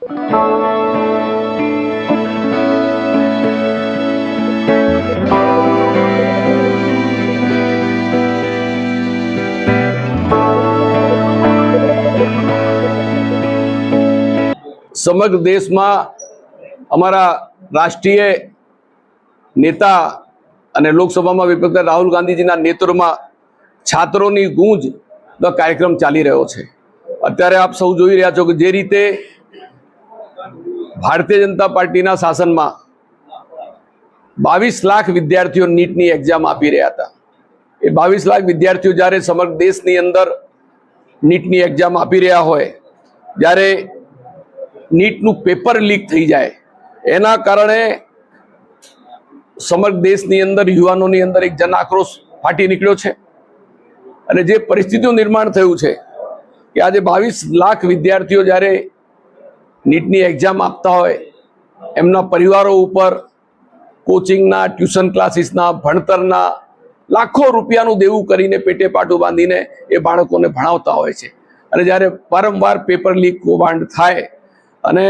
સમગ્ર દેશમાં અમારા રાષ્ટ્રીય નેતા અને લોકસભામાં વિપક્ષ રાહુલ ગાંધીજીના નેતૃત્વમાં છાત્રોની ગૂંજનો કાર્યક્રમ ચાલી રહ્યો છે। અત્યારે આપ સૌ જોઈ રહ્યા છો કે જે રીતે ભારતીય જનતા પાર્ટીના શાસનમાં 22 લાખ વિદ્યાર્થીઓ નીટની એક્ઝામ આપી રહ્યા હતા। એ 22 લાખ વિદ્યાર્થીઓ જ્યારે સમગ્ર દેશની અંદર નીટની એક્ઝામ આપી રહ્યા હોય, જ્યારે નીટનું પેપર લીક થઈ જાય, એના કારણે સમગ્ર દેશની અંદર યુવાનોની અંદર એક જન આક્રોશ ફાટી નીકળ્યો છે। અને જે પરિસ્થિતિનું નિર્માણ થયું છે કે આજે 22 લાખ વિદ્યાર્થીઓ જ્યારે નીટની એક્ઝામ આપતા હોય, એમના પરિવારો ઉપર કોચિંગના, ટ્યુશન ક્લાસીસના, ભણતરના લાખો રૂપિયાનું દેવું કરીને પેટે પાટું બાંધીને એ બાળકોને ભણાવતા હોય છે। અને જ્યારે વારંવાર પેપર લીક કૌભાંડ થાય અને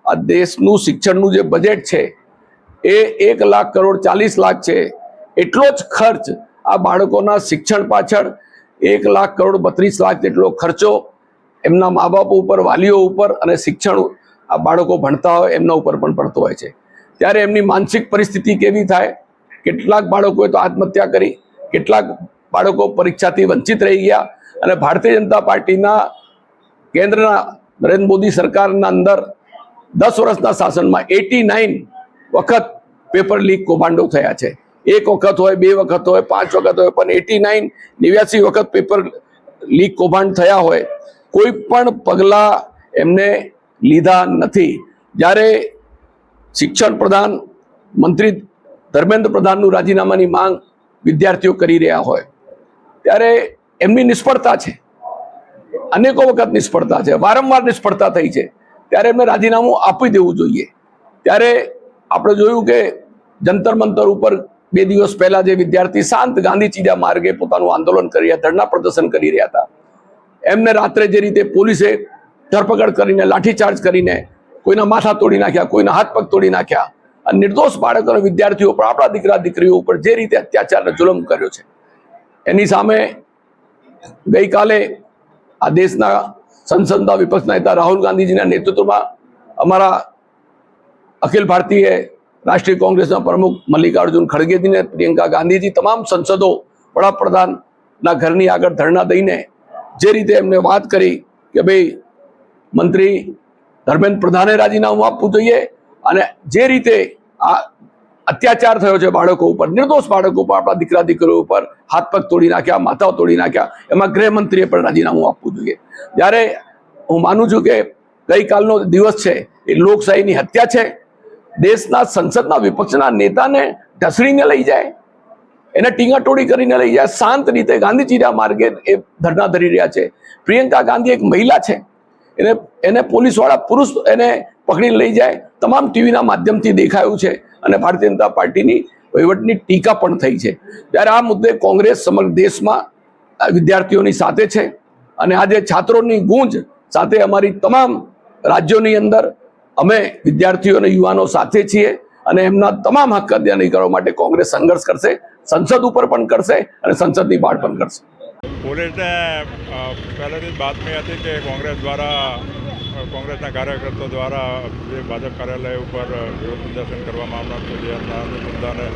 આ દેશનું શિક્ષણનું જે બજેટ છે એ 1 લાખ કરોડ 40 લાખ છે, એટલો જ ખર્ચ આ બાળકોના શિક્ષણ પાછળ 1 લાખ કરોડ 32 લાખ જેટલો ખર્ચો એમના મા બાપ ઉપર, વાલીઓ ઉપર અને શિક્ષણ આ બાળકો ભણતા હોય એમના ઉપર પણ પડતો હોય છે। ત્યારે એમની માનસિક પરિસ્થિતિ કેવી થાય? કેટલાક બાળકોએ તો આત્મહત્યા કરી, કેટલાક બાળકો પરીક્ષાથી વંચિત રહી ગયા। અને ભારતીય જનતા પાર્ટીના કેન્દ્રના નરેન્દ્ર મોદી સરકારના અંદર 10 વર્ષના શાસનમાં 89 વખત પેપર લીક કૌભાંડો થયા છે। 1 વખત હોય, 2 વખત હોય, 5 વખત હોય, પણ 89 વખત પેપર લીક કૌભાંડ થયા હોય, કોઈ પણ પગલાં એમને લીધા નથી। જ્યારે શિક્ષણ પ્રધાન મંત્રી ધર્મેન્દ્ર પ્રધાનનું રાજીનામાની માંગ વિદ્યાર્થીઓ કરી રહ્યા હોય, ત્યારે એમની નિષ્ફળતા છે, અનેકો વખત નિષ્ફળતા છે, વારંવાર નિષ્ફળતા થઈ છે, ત્યારે એમને રાજીનામું આપી દેવું જોઈએ। ત્યારે આપણે જોયું કે જંતર મંતર ઉપર 2 દિવસ પહેલા જે વિદ્યાર્થી શાંત ગાંધી ચીજા માર્ગે પોતાનું આંદોલન કરી રહ્યા, ધરણા પ્રદર્શન કરી રહ્યા હતા, એમને રાત્રે જે રીતે પોલીસે ધરપકડ કરીને, લાઠીચાર્જ કરીને કોઈના માથા તોડી નાખ્યા, કોઈના હાથ પગ તોડી નાખ્યા, અને નિર્દોષ બાળકો અને વિદ્યાર્થીઓ પર, આપણા દીકરા દીકરીઓ ઉપર જે રીતે અત્યાચાર અને જુલમ કર્યો છે, એની સામે ગઈકાલે આ દેશના સંસદના વિપક્ષ નેતા રાહુલ ગાંધીજીના નેતૃત્વમાં અમારા અખિલ ભારતીય રાષ્ટ્રીય કોંગ્રેસના પ્રમુખ મલ્લિકાર્જુન ખડગેજીને, પ્રિયંકા ગાંધીજી, તમામ સંસદો વડાપ્રધાનના ઘરની આગળ ધરણા દઈને જે રીતે એમને વાત કરી કે ભાઈ મંત્રી ધર્મેન્દ્ર પ્રધાને રાજીનામું આપવું જોઈએ, અને જે રીતે આ અત્યાચાર થયો છે બાળકો ઉપર, નિર્દોષ બાળકો ઉપર, આપણા દીકરા દીકરીઓ ઉપર હાથ પગ તોડી નાખ્યા, માથાઓ તોડી નાખ્યા, એમાં ગૃહમંત્રીએ પણ રાજીનામું આપવું જોઈએ। જ્યારે હું માનું છું કે ગઈકાલનો દિવસ છે એ લોકશાહીની હત્યા છે। દેશના સંસદના વિપક્ષના નેતાને ઢસડીને લઈ જાય, એને ટીંગાટોળી કરીને લઈ જાય, શાંત રીતે ગાંધી ચીજા માર્ગે એ ધરણા ધરી રહ્યા છે। પ્રિયંકા ગાંધી એક મહિલા છે, એને પોલીસવાળા પુરુષ એને પકડીને લઈ જાય, તમામ ટીવીના માધ્યમથી દેખાયું છે, અને ભારતીય જનતા પાર્ટીની વહીવટની ટીકા પણ થઈ છે। ત્યારે આ મુદ્દે કોંગ્રેસ સમગ્ર દેશમાં વિદ્યાર્થીઓની સાથે છે, અને આજે છાત્રોની ગૂંજ સાથે અમારી તમામ રાજ્યોની અંદર અમે વિદ્યાર્થીઓ અને યુવાનો સાથે છીએ, અને એમના તમામ હક અધિકારી કરવા માટે કોંગ્રેસ સંઘર્ષ કરશે, સંસદ ઉપર પણ કરશે અને સંસદની બહાર પણ કરશે। પોલીસને પહેલેથી જ બાતમી હતી કે કોંગ્રેસ દ્વારા, કોંગ્રેસના કાર્યકર્તાઓ દ્વારા જે ભાજપ કાર્યાલય ઉપર વિરોધ પ્રદર્શન કરવામાં આવનાર જે અનુસંધાને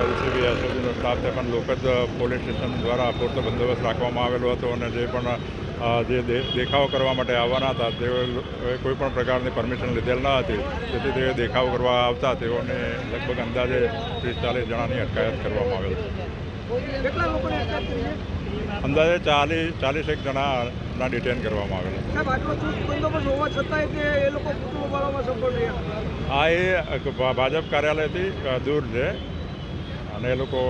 એલસીબી એસઓજીનો સ્ટાફ છે, પણ લોકજ પોલીસ સ્ટેશન દ્વારા પૂરતો બંદોબસ્ત રાખવામાં આવેલો હતો, અને જે પણ જે દેખાવો કરવા માટે આવવાના હતા તેઓએ કોઈ પણ પ્રકારની પરમિશન લીધેલ ન હતી, તેથી તેઓ દેખાવો કરવા આવતા તેઓને લગભગ અંદાજે 30-40 જણાની અટકાયત કરવામાં આવેલ છે। અંદાજે 40-41 જણાના ડિટેન કરવામાં આવેલા છે। આ એ ભાજપ કાર્યાલયથી દૂર છે, અને એ લોકો